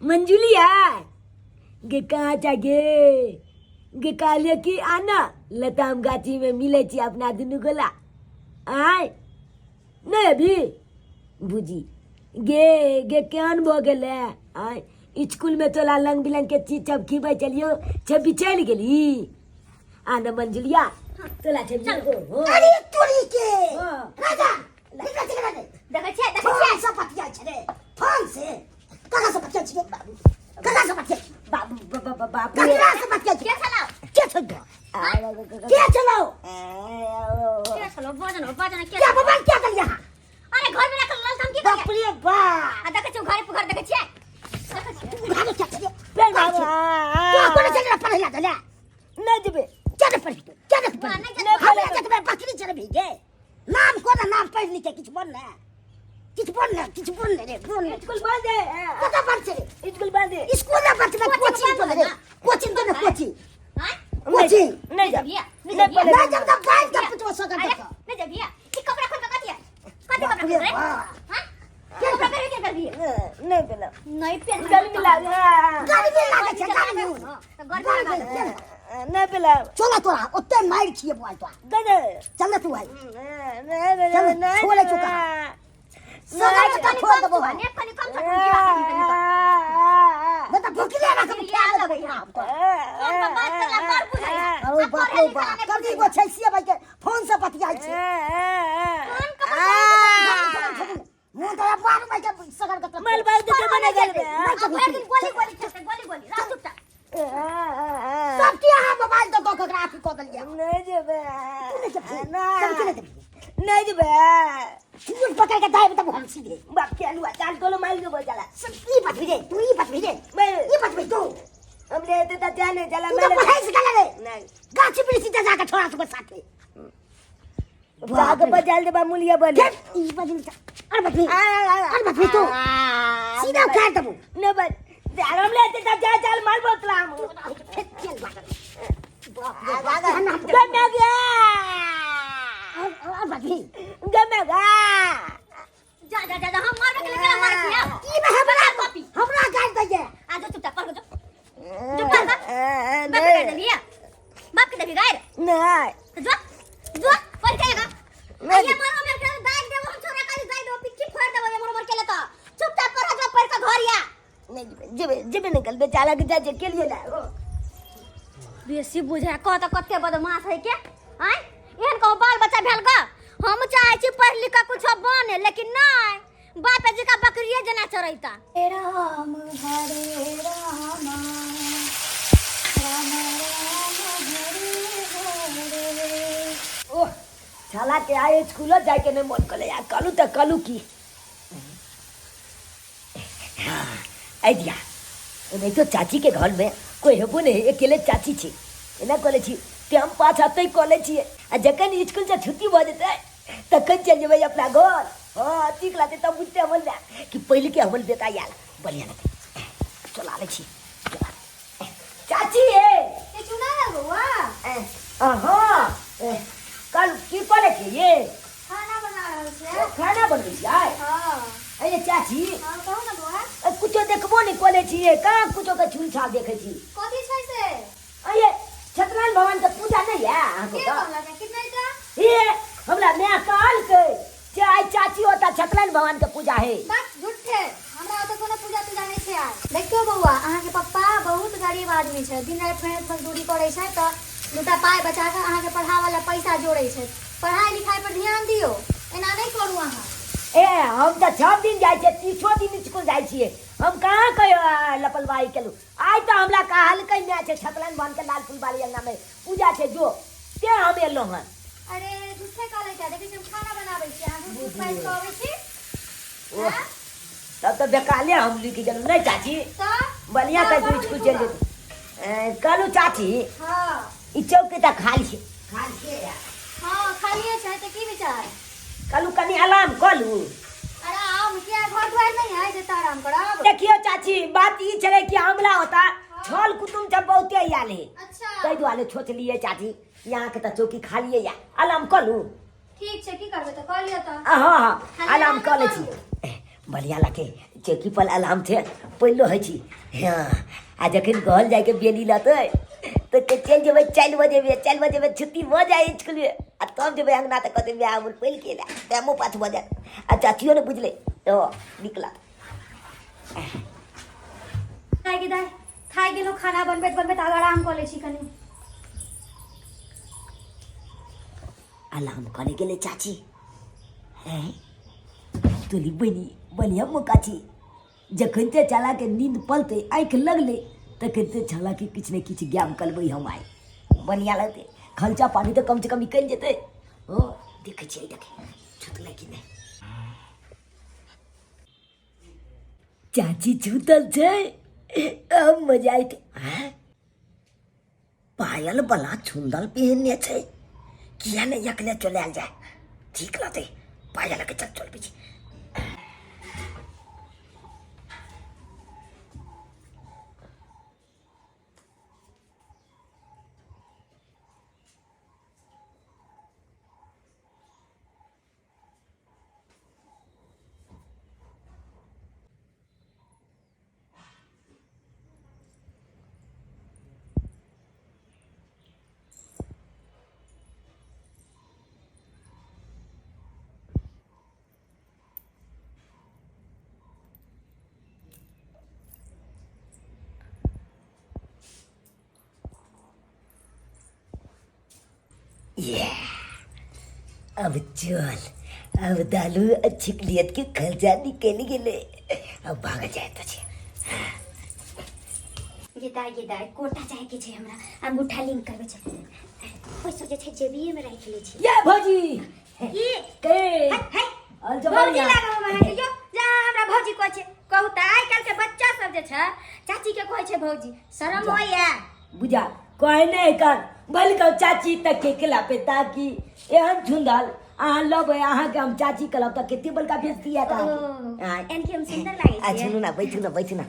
मंजुलिया गे कहाँ जा गे काले की आना लताम गाछी में मिले छी अपना दुनू गोला आय नहीं अभी बुझी गे गे केहन भो गेले आय स्कूल में तोला रंग बिरंग के चीज सब खिबै चलियो छब्बी चल गेली आना मंजुलिया तोला छब्बी को अरे तोरी के राजा देखै छै सब पतिया छै रे फोन से कगा सब पतिया छै बाबू कगा सब पतिया बाबू बाबू कगा सब पतिया के चलाओ के छोड़ के चलाओ बजन क्या बाबा क्या कर यहाँ अरे घर में रखल लल हम की बाप रे बाप आ देखे छ घर देखे छै भागो क्या चले बे बाबू क्या कोने चले पढ़े ला दले नहीं जबे चले पढ़ चले पढ़ नहीं पढ़े जत में बकरी चले भेजे नाम कोना नाम पढ़ लिखे किछ बोल ले रे बोल स्कूल बंद है कता बंद छै स्कूल बंद है स्कूल में बंद में कोचिंग तो रे कोचिंग तो ना कोचिंग हां कोचिंग नहीं जा नहीं पढ़े ना जब तक बाइक का पुछो सका देखो नहीं जा भैया की कपड़ा खोल के कतिया कति कपड़ा रे हां क्या कपड़ा के कर दिए नहीं पहला नहीं पहन गर्मी लगा गर्मी लागे छै गर्मी तो गर्मी लगा नहीं पहला चला तोरा ओते मार छिए बुआ तो गने चल तू भाई नहीं छोड़े चुका सगा का छोड़ दबो ने कनी कम छोड़ की बात बता भूखले ना कब क्या लगे यहां फोन पर बात करला पर बुझाया अरे बाप रे बाप कभी को छैसिए भाई के फोन से बतियाई छै फोन का मुंह तो बार में के सगर का मल बाल के बने गल गोली रात चुपचाप सब के यहां मोबाइल तो ग्राफी को दलिया नहीं जबे नहीं जबे चुप पकड़ के दाई बता हम सीधे बाप के अलुआ चाल कोलो माइल के बोल जाला ई बात भेजे तू ई बात भेजे ई बात भेज तू हमने तो तत्या नहीं चला तू तो पढ़ाई से गला रे नहीं गाछ पे सीधा जाके छोड़ा तू साथे जाके बजाल दे बामुलिया बने ई बात अरे बात भेज अरे बात भेज तू सीधा उठा दबो ने बस हम ले ते जा चाल माल बोतला हम चल गमे गया अरे बात भेज गमे गया जा हम मार के लेके मार किया ई में हमरा गाल दे आ जो चुपचाप पढ़ जो पढ़ बाप के दे लिया बाप के दे गायर नहीं जो पढ़ जाएगा ये मारो मेरे के बैग दे हम छोरा काली जाई दो पिच्ची फोड़ दे ये मोर के लेता चुपचाप पढ़ जो पढ़ के घरिया नहीं जबे निकल बेचारा के जा के लिए ला बेसी बुझा क त कते बदमाश है के हैं एहन को बाल बच्चा भेल का हम चाहे छी पढ़ लिख के कुछ बने लेकिन नहीं बाप जी का बकरिए जना चरैता हे राम हरे राम राम हरे ओह छाला के आए स्कूल जाए के नहीं मन करे यार कलू की आइडिया नहीं तो चाची के घर में कोई हेबो नहीं अकेले चाची छी एना कॉलेज छी टाइम पास आते कॉलेज छी आ जखन स्कूल से छुट्टी भ जेतै तखन चल जेबै अपना घर हां ठीक लाते तब बुझते हमल जा कि पहले के हमल बेटा यार बढ़िया लगे चला ले छी चाची ये चुना है बउआ हां कल की कॉलेज है ये खाना बना रहल छै खाना बनबै छी हां अरे चाची हां कहू ना बउआ कुछो देखबो नहीं कॉलेज छिए कहाँ कुछो के छूलछाल देखे छी कथि छै से अये छतरपुर भगवान के पूजा नहीं है हमको के तो बोलला कितना टा ये हमरा मैं काल के चाय चाची होता छतरपुर भगवान के पूजा है बस झूठे हमरा तो कोनो पूजा तुजा नहीं छै आज देखियो बउआ अहाँ के पप्पा बहुत गरीब आदमी छै दिन रात मेहनत मजदूरी करै छै त दूटा पाई बचा के अहाँ के पढ़ावे ला पैसा जोड़ै छै पढ़ाई लिखाई पर ध्यान दियो एना नहीं करू अहाँ ए हम तो 6 दिन जाय छे 30 दिन स्कूल जाय छिए हम कहाँ कहियो लपलवाही केलू आज तो हमरा कहल कई मैच है छतरपुर भगवान के लाल फूल वाली अंगना में पूजा छे जो ते हम एलो हन अरे झूठे काले क्या देखै हम खाना बनाबै छी अहाँ दूध पाइ के आबै छी तब तो बेकाले हम लिख जल नहीं चाची तो बढ़िया कर तू स्कूल चल जे कालू चाची हां ई चौकी त खाली छे हां खालिए छै त की विचार कालू कनी अलार्म कलू आराम क्या घर द्वार नहीं है जे आराम करब देखियो चाची बात ई चले कि हमला होता छल कुटुम जब बहुते आयल है अच्छा कई दुआले छोच लिए चाची यहाँ के त चौकी खालिए या अलार्म कलू ठीक छै की करबै त क लियो त हां हां अलार्म कले छी बढ़िया लगे चौकी पर अलार्म थे पहलो है छी हाँ आ जखन घर जाके बेली लते तो के चल जेबै 4 बजे में छुट्टी हो जाए स्कूल में आ तब जेबै अंगना त कहते बे हमर पहल के ला टाइमो 5 बजे आ चाचियो ने बुझले तो निकला खाइ दाइ खाइ गेलो खाना बनबैत बनबैत आराम कऽ लै छी कनी अलार्म कने के लिए चाची हैं तोली बनी बढ़िया मौका छी जखन ते चला के नींद पलते आँख लगले तखन ते चला के किछ ने किछ ज्ञान करबै हम आइ बढ़िया लगते खर्चा पानी तो कम से कम निकल जेते ओ देखे छी देखे छुटले कि नहीं चाची छूतल छै अब मजा आइते हैं पायल बला छुंदल पहनने छै किया ने एकले चलाल जाए ठीक रहते पायल के चल पीछे अब चल अब दालू छिकलियत के खर्चा निकल गेले अब भाग जाए तो ये दाइ कोटा जाए के छै हमरा अंगूठा लिंक करबे छै पैसा जे छै जेबीए में राख ले छी या भौजी ई के हाय और भौजी लागो हमरा यो जा हमरा भौजी कहै छै कहू त आइ काल के बच्चा सब जे छै चाची के कहै छै भौजी शरम होइया बुझा कोई नहीं कर बल का चाची तक के खिला पे ताकि एहन झुंडल अहाँ लबे अहाँ के हम चाची कहब त केते बड़का बेइज्जती है ओ एनके हम सुंदर लागे छै सुनू ना बैठू ना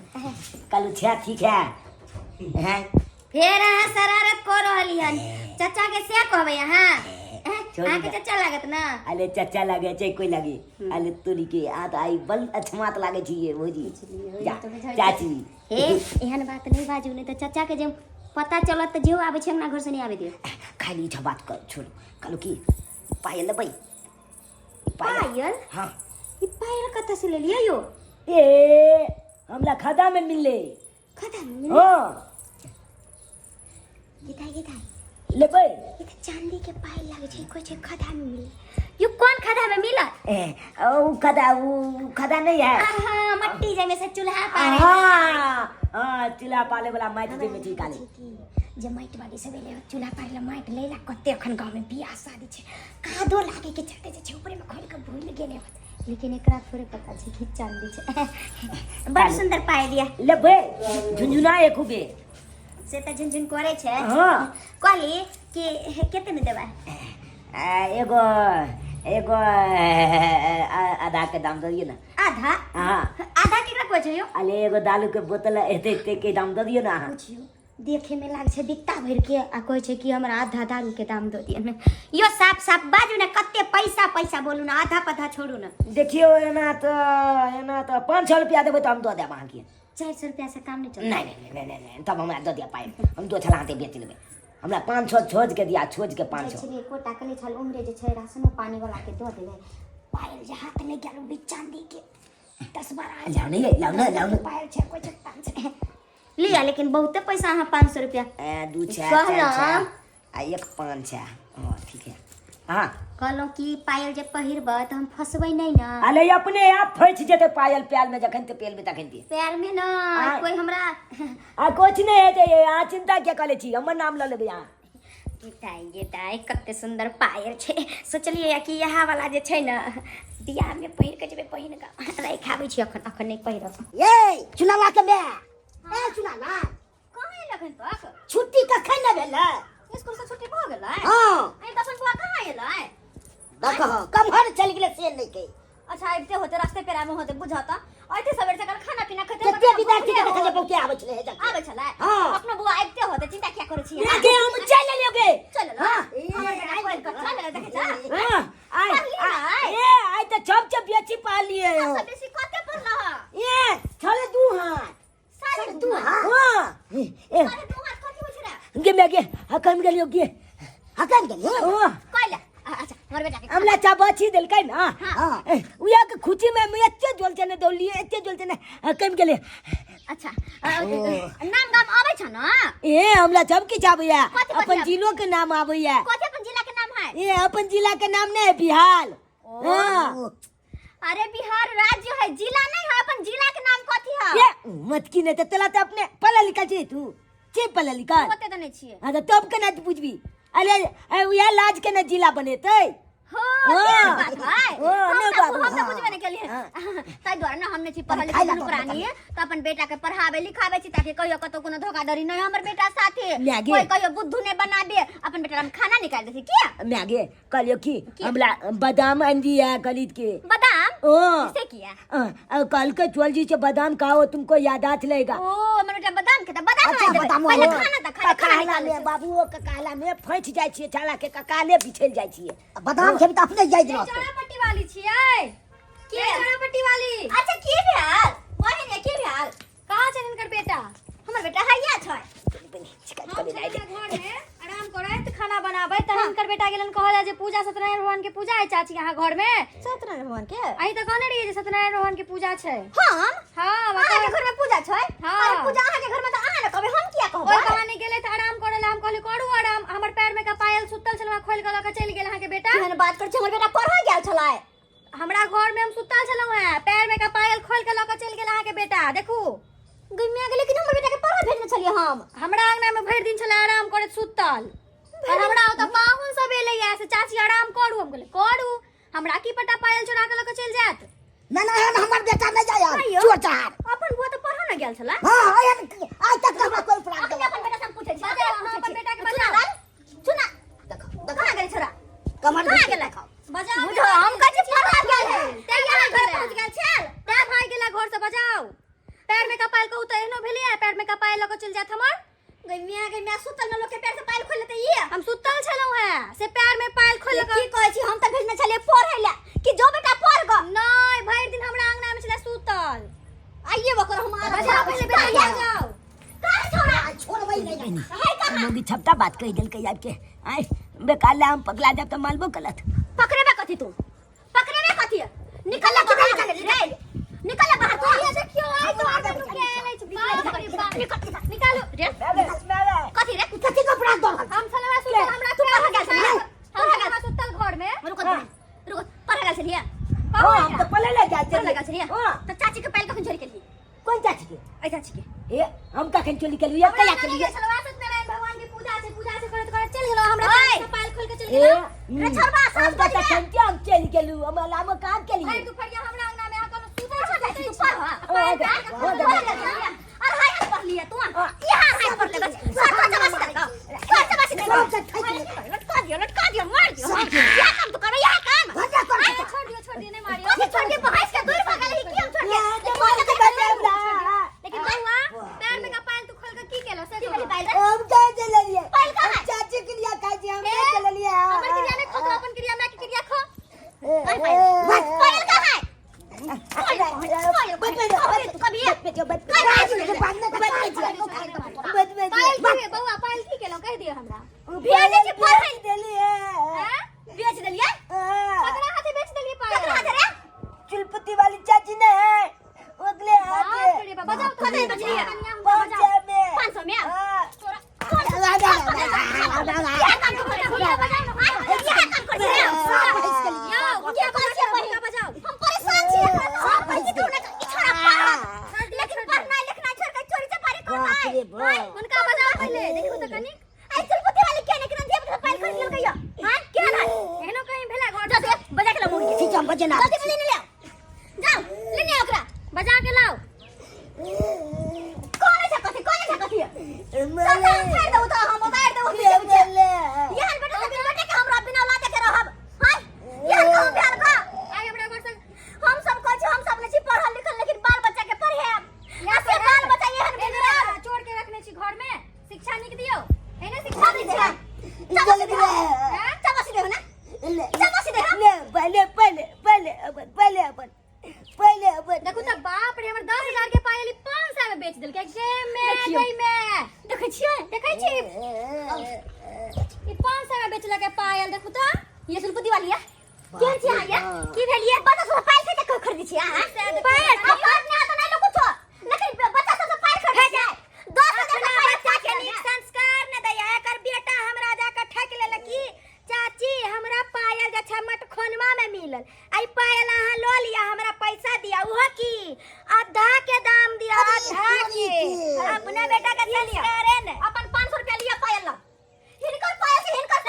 कल छा ठीक है हैं फेर अहाँ शरारत कर रहली हन चाचा के से कहबै अहाँ अहाँ के चाचा लागत ना अले चाचा लागे छै कोई लागे अले तोरी के आ त आई बल अछमात लागे छी ये भौजी जा चाची हे एहन बात नहीं बाजू नहीं त चाचा के जे पता चलत त जेहो आबै छै हमरा घर से नहीं आबै दियो खाली छ बात कर छोड़ कलो की पायल भाई पायल हां ई पायल कत से ले लिया यो ए हमरा खदा में मिलले खदा में हां गीता लेबै ये त चांदी के पायल लागे छै कोइ छै खदा में मिल यो कौन खदा में मिला ए ओ खदा नहीं है हां मट्टी जे में से चूल्हा पारे हां चूल्हा पाले वाला माटी जे में छी काले जे माइट वाली से बेले चूल्हा पारे माइट लेला कते अखन गांव में बियाह शादी छै कादो लागे के चलते जे छै ऊपर में खोल के भूल गेले लेकिन एकरा थोड़े पता छै कि चांदी छै बड़ सुंदर पायल दिया लेबै झुनझुना एक खूबे से त झुनझुन करे छै हां कहली कि केते में देबा एगो आधा के दाम दियो ना आधा हां आधा केकरा कहै छै यो अले एगो दालू के बोतल एते के दाम दियो ना पूछियो देखे में लाग छै बित्ता भर के आ कहै छै कि हमरा आधा दारू के दाम दो दियन यो साफ साफ बाजू ना कते पैसा बोलू ना आधा पधा छोड़ू ना देखियो एना तो 500 रुपया देबै त हम दो देब अहाँ के 400 रुपया से काम नहीं चलता नहीं तब हमरा दो दिया पाए हम दो छलाते बेच लेबै हमरा 500 छोड़ के दिया छोड़ के 500 छै एको टाकले छल उमरे जे छै राशनो पानी वाला के दो देबै पायल जे हाथ में गेलु बि चांदी के 10-12 लाउ पायल छै कोइ 500 लिया लेकिन बहुते पैसा अहाँ 500 रुपया दू छा आ एक 5 छा हां ठीक है हां कहलो कि पायल जे पहिरब त हम फसबै नहीं ना अले अपने आप फैच जेते पायल प्याल में जखन ते पेल में तखन ते पैर में ना कोई हमरा आ कुछ नहीं है आ चिंता क्या करे छी हमर नाम ल लेबै आ ये कते सुंदर पायल छै सोचलिए कि यहाँ वाला जे छै ना बियाह में पहिर के जेबे पहिन के राखाबै छी अखन नहीं पहिरब ये चुनावा के बे ए चुनावा कहाँ लखन तक छुट्टी कखन न भेलै स्कूल से छुट्टी भ गेलै हां ए दसन बुआ कहाँ एलै देखो कम घर चल गेले से नहीं के अच्छा आइते होते रास्ते पेरा में होते बुझाता आइते सवेर से कल खाना पीना खते कते विद्यार्थी के देखले बहुते आबै छले हे आबै छलै हां अपना बुआ आइते होते चिंता क्या करै छी के हम चल लेगे चल ना हमर बेटा कोई कर चल देखे जा हां आई ए आई त चप बेची पा लिए सब बेसी कते पड़ला ये हाथ साढ़े दू हाँ हाँ साढ़े दू हाथ कथी होछ रे गे मैं गे हकम गेलियो गे हकन गेलिए ओ कइला अच्छा हमर बेटा के हमला चाबाची देलकै ना हाँ उया के खुची में मैं एते जोल चने दौलिए एते जोल चने हकम गेले अच्छा नाम गाम आबै छ न ए हमला सब की चाबैया कथी अपन आबै? जिलो के नाम आबैया कथी अपन जिला के नाम है ए अपन जिला के नाम नहीं है बिहार हाँ अरे बिहार राज्य है जिला नहीं है अपन जिला के नाम कथी है ये मत की नहीं तला तो अपने पढ़ा लिखा चाहिए तू चे पढ़ा लिखा ओते त नै छियै हाँ तो तब के ना तू पूछबी अरे उया लाज के ना जिला बनेतै हो हाँ। बात है हाँ, नहीं बात, हम त हाँ। बुझबे नै केलिए हाँ। ताहि द्वारा न हमने छी पढ़ल खाइ लिखल ला प्राणी त अपन बेटा के पढ़ाबे लिखाबे छी ताकि कहियो कतो कोनो धोखाधड़ी नै हमर बेटा साथे मैगी। कोई कहियो बुद्धू नै बनाबे अपन बेटा हम खाना निकाल देती क्या मैं आगे कलियो की हमला बादाम अंजी है गलित के बादाम ओ इसे किया कल के 12 जी से बादाम खाओ तुमको यादात लेगा ओ हमर बेटा बादाम के त बादाम अच्छा खाइ देबै बतामो पहिले खाना त खाना काला निकाल में बाबू के काला में फैठ जाय छिए छाला के काले बिछल जाय छिए बादाम खेबी त अपने जाइत रहत चौरापट्टी वाली छियै के चौरापट्टी वाली अच्छा के भेल बहिन के भेल कहाँ छै इनकर बेटा हमर बेटा हैया छै घर में आराम करैत खाना बनाबै त इनकर बेटा गेलन कहला जे पूजा सत्यनारायण भगवान के पूजा है चाची यहाँ घर में सत्यनारायण भगवान के आई त कहने रहिए जे सत्यनारायण भगवान के पूजा छै हम हां अहाँ के घर में पूजा छै हाँ। अरे पूजा अहाँ के घर में त अहाँ न कहबै हम किया कहबै ओइ कहानी गेलै त आराम करे ला हम कहले करू आराम हमर पैर में का पायल सुतल छलवा खोल के लके चल गेल अहाँ के बेटा केहन बात कर छै हमर बेटा पढ़ा गेल छलाय हमरा घर में हम सुतल छलौ हैं पैर में का पायल खोल के लके चल गेल अहाँ के बेटा देखू गमिया गेल लेकिन हमर बेटा के पढ़ा भेजने छलिए हम हमरा अंगना में भरि दिन छले आराम करत सुतल और हमरा ओत पाहुन सब एलै से चाची आराम करू हम कहले करू हमरा की पता पायल चोरा के लके चल जात ना ना एहन हमर बेटा नहीं जाय अइयो। चोर चार अपन बुआ तो पढ़ा न गेल छला हां एहन आज तक हमरा कोई प्राण अपने अपन बेटा से हम पूछै छी अपन बेटा के बजा सुना देखो कहां गेल छोरा कमर कहां गेल बजाओ बुझो हम कहै छी पढ़ा गेल है ते यहाँ घर पहुंच गेल छल ते भाई गेला घर से बजाओ पैर में कपाल कहू त एहनो भेलिए पैर में कपाल लके चल जात हमर गमिया सुतल में लोग के पैर से पायल खोल लेते ये हम सुतल छलौ हैं से पैर में पायल खोल के की कहै छी हम त भेजने छलिए पढ़ै ला कि जो बेटा पढ़ ग नहीं भरि दिन हमरा अंगना में छले सुतल आइए बकर हम बजाओ पहले बेटा जाओ कहां छोरा छोड़बै नहीं है कहां मोगी छपटा बात कह दिल के आपके आय बेकार ला हम पगला जब तो मालबो गलत पकड़ेबे कथी तू पकड़ेबे कथी निकल बाहर रे निकल बाहर तू ये देखियो आई तो आगे के नहीं छ निकालो रे कथी रे कथी का प्राण दो हम छलवा सुतल हमरा तू पढ़ा गेल छलिए हम छलवा सुतल घर में रुको पढ़ा गेल छलिए हां हम तो पले ले जाते पढ़ा गेल छलिए हां तो चाची के पैर कखन झोरी के लिए कौन चाची के ऐ चाची के ए हम का खन चोली के लिए कया के लिए छलवा सत्यनारायण भगवान की पूजा से करत करत चल गेलो हमरा पैर खोल के चल गेलो रे छोरबा हम का खन के हम चल गेलू हम लाम काम के अरे लिए तू फरिया हमरा अंगना में आकर सुतल छ तू पढ़ अरे हाय पढ़ लिया तू यहां हाय पढ़ ले बस लटका दियो मार दियो क्या काम तू कर यहां काम छोड़ दियो नहीं मारियो छोड़ के भैंस के दूर भागल ही की हम छोड़ के लेकिन बउआ पैर में का पायल तू खोल के की केलो से वाली पायल रे हम का चले लिए पायल का है चाची के लिए का जी हम चले लिए हमर क्रिया ने खो अपन क्रिया में की क्रिया खो पायल का है बउआ पायल की केलो कह दियो हमरा भेजे के पढ़ै देलिए बेच देलिए ककरा हाथे बेच देलिए पायल ककरा हाथे रे चुलपति वाली चाची ने अगले बाप रे बाबा बजाओ कते बजलिए 500 में हां उनका बजाओ पहले देखो तो कनी आई चलपति वाली के ने केना देव पायल खरीद लेल कहियो हां के ना एहनो कहीं भेला घर जा दे बजा के ला मोड़ के ठीक हम बजना जल्दी बजा ले जाओ ले ने ओकरा बजा के लाओ कौन है कथी सब छोड़ दो तो हम उतार दो यार बेटा तो बेटा के हमरा बिना लाते के रहब हां यार कहां प्यार का आगे बड़ा घर से हम सब कह हम सब नहीं पढ़ल लिखल लेकिन बाल बच्चा के पढ़े या से बाल बच्चा एहन बिगड़ा छोड़ के रखने छी घर में शिक्षा निक दियो एने शिक्षा दै छै चबस दे ना चबस दे पहले अपन देखो तो बाप रे हमर 10,000 के पायली 500 गे मैं गई मैं देखै छी ई 500 में बेचला के पायल देखू त ये सुलपुती वाली है केहन छी आया की भेलिए बता सो पायल से के खरीदी छी हां पायल अपन ना तो नहीं लो कुछ लेकिन बच्चा सब पायल खरीद जाए 10,000 का बच्चा के नीक संस्कार न दया कर बेटा हमरा जाके ठक ले लकी चाची हमरा पायल जे छ मट खोनवा में मिलल आई पायल अहां लो लिया हमरा पैसा दिया उहो की आधा के दाम दिया आधा के अपना बेटा के दे लिया अरे न अपन 500 रुपया लिया पायल ला हिनकर पायल से हिनकर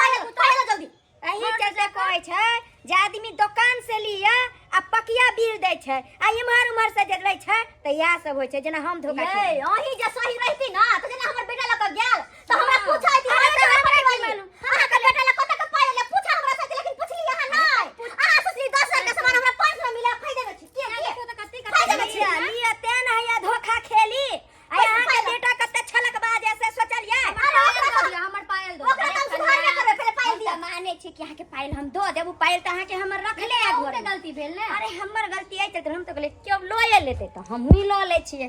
पायल जल्दी एही चलते कहै छै जे आदमी दुकान से लिया आ पकिया बीर दै छै आ इमहर उमहर से जे लै छै त इया सब होय छै जेना हम धोखा छै अही जे सही रहती ना त जेना हमर बेटा लक गेल त हमरा पूछै थी मालूम अहाँ के बेटा लक कत के पायल ले पूछा हमरा से लेकिन पुछली अहाँ नहीं अहाँ सोचली 10,000 के सामान हमरा 500 मिला फायदा में छी के फायदा में छी लिया तेन है धोखा खेली आ अहाँ के बेटा कत छलक बाज ऐसे सोचलिए हमर पायल दो ओकरा हम सुधार न करबे पहले पायल दिया माने छी कि अहाँ के पायल हम दो देबू पायल त अहाँ के हमर रखले आ घर में गलती भेल ने अरे हमर गलती है त हम तो कहले क्यों लोए लेते त हम ही लो ले छिए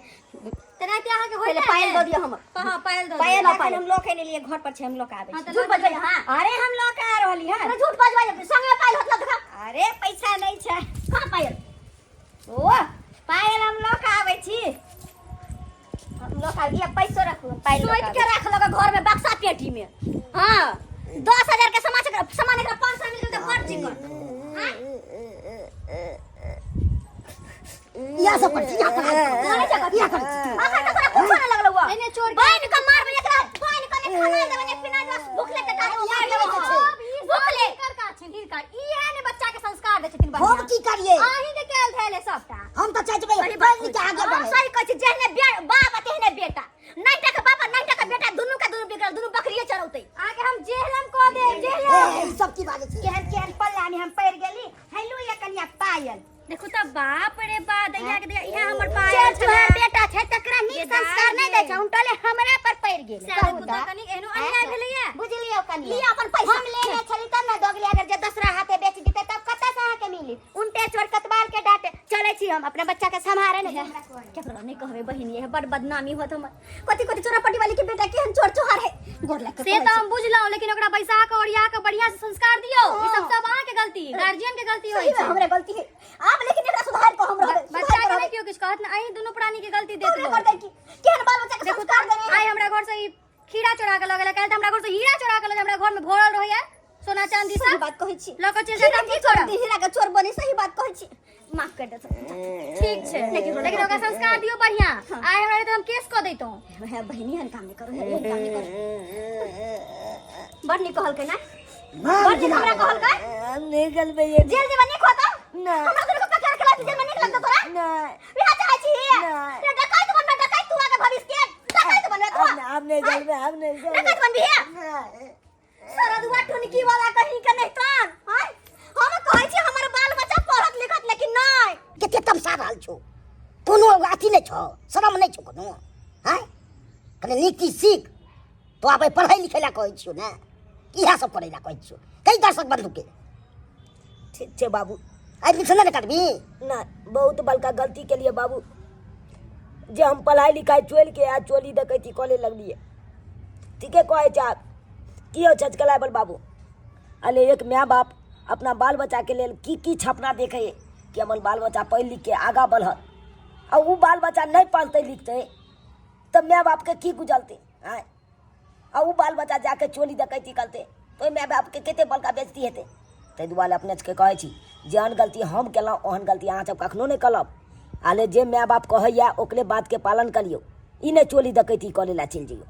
तना ते अहाँ के होले पायल दो दियो हमर हां पायल दो पायल हम लोग के लिए घर पर छे हम लोग आबे झूठ बजबै हां अरे हम लोग का रहली हां झूठ बजबै संगे पायल होतला देखा अरे पैसा नहीं छे कहां पायल ओ पायल हम लोग का आबे छी हम लोग का दिया पैसा रखू पायल सोच के रख लगा घर में बक्सा पेटी में हां 10,000 के सामान एकरा 500 मिल त बड़ चिकन या सब पर या कर आहा तो पूरा कुछ ना लगलो एने चोर बैठ के मार में एकरा पानी कने खाना देबे ने पिना दे भूख ले के मार देबे छै भूख ले कर का छै हिरका ई है ने बच्चा के संस्कार दे छथिन हम की करिए आही के केल धैले सबटा हम तो चाहबै पानी के आगे बढ़े सही कहै छै जेहने बाप तेहने बेटा नैटा के बाप नैटा के बेटा दुनु के दुनु बिगड़ दुनु बकरिए चरौतै आके हम जेहलम को दे जेहलम सब की बात छै केहन केहन पल्ला में हम पैर गेली हेलू या कनिया पायल देखो त बाप रे बा दैया के इहा हमर पायल छै बेटा छै तकरा नीक संस्कार नहीं दै छै उल्टा ले हमरा पर पैर गेल कहू त कनी एहनो अन्याय भेलैया बुझलियो कनी लिया अपन पैसा हम लेने छली तब ना दोगली अगर जे दूसरा हाथे बेच दिते तब कत से अहाँ के मिली उल्टे चोर कतबाल के डांटे चले छी हम अपना बच्चा के संभारे नहीं केकरो नहीं कहबे बहिन ये बड़ बदनामी होत हमर कथि कथि चोरापट्टी वाली के बेटा केहन चोर चोहार है गोर लग से त हम बुझलौ लेकिन ओकरा पैसा के ओरिया के बढ़िया से संस्कार दियो ई सब अहाँ के गलती गार्जियन के गलती होय छै हमरे गलती है आप लेकिन एकरा सुधार को हम रहे बच्चा के नहीं क्यों कुछ कहत ना आई दोनों प्राणी के गलती देत लो केहन बाल बच्चा के संस्कार देने आई हमरा घर से ई खीरा चोरा के लगला काल त हमरा घर से हीरा चोरा के हमरा घर में भरल रहैया सोना चांदी सब बात कहै छी लोक चल जाता की चोरा हीरा के चोर बनी सही बात कहै छी माफ कर दे ठीक छै लेकिन ओकरा संस्कार दियो बढ़िया आइ हमरा त हम केस क दैतो है बहिनी हन काम नहीं करो है काम नहीं करो बड़ नहीं कहल के ना बड़ जी हमरा कहल का निकल बे ये जेल जीवन नहीं खोता ना हमरा तो को पकड़ के लाती जेल में निकल तोरा ना बिहा चाहे छी ना डकाई तो बन डकाई तू आगे भविष्य के डकाई तो बन तू आपने गल में आपने डकाई बन बिहा सारा दुआ टुनकी वाला कहीं के नहीं तान हाय हम कहै छी हमर बाल बच्चा पढ़त लिखत लेकिन नहीं केते तमसा रहल छो कोनो अथी नहीं छो शरम नहीं छो कोनो हैं कने नीति सीख तो आबे पढ़ाई लिखाई ला कहै छियो ना इहा सब पढ़ै ला कहै छियो कई दर्शक बंधु के ठीक छे बाबू एडमिशन न करबी ना बहुत बड़का गलती के लिए बाबू जे हम पढ़ाई लिखाई छोड़ के आज चोली डकैती करे लगलिए ठीक है कहै छ कियो छचकला बल बाबू अले एक माँ बाप अपना बाल बच्चा के लेल की छपना देखे कि हमर बाल बच्चा पढ़ लिख के आगा बढ़त और वो बाल बच्चा नहीं पढ़ते लिखते तब माँ बाप के की गुजरते आय और वो बाल बच्चा जाके चोली डकैती करते तो माँ बाप के कते बड़का बेइज्जती हेतै ताहि दुआरे अपने के कहै छी जेहन गलती हम केलहुँ ओहन गलती अहाँ सब कखनो नहीं करब आले जे माँ बाप कहैया ओकरे बात के पालन करियो ई नहीं चोली डकैती करे ला चलि जइयो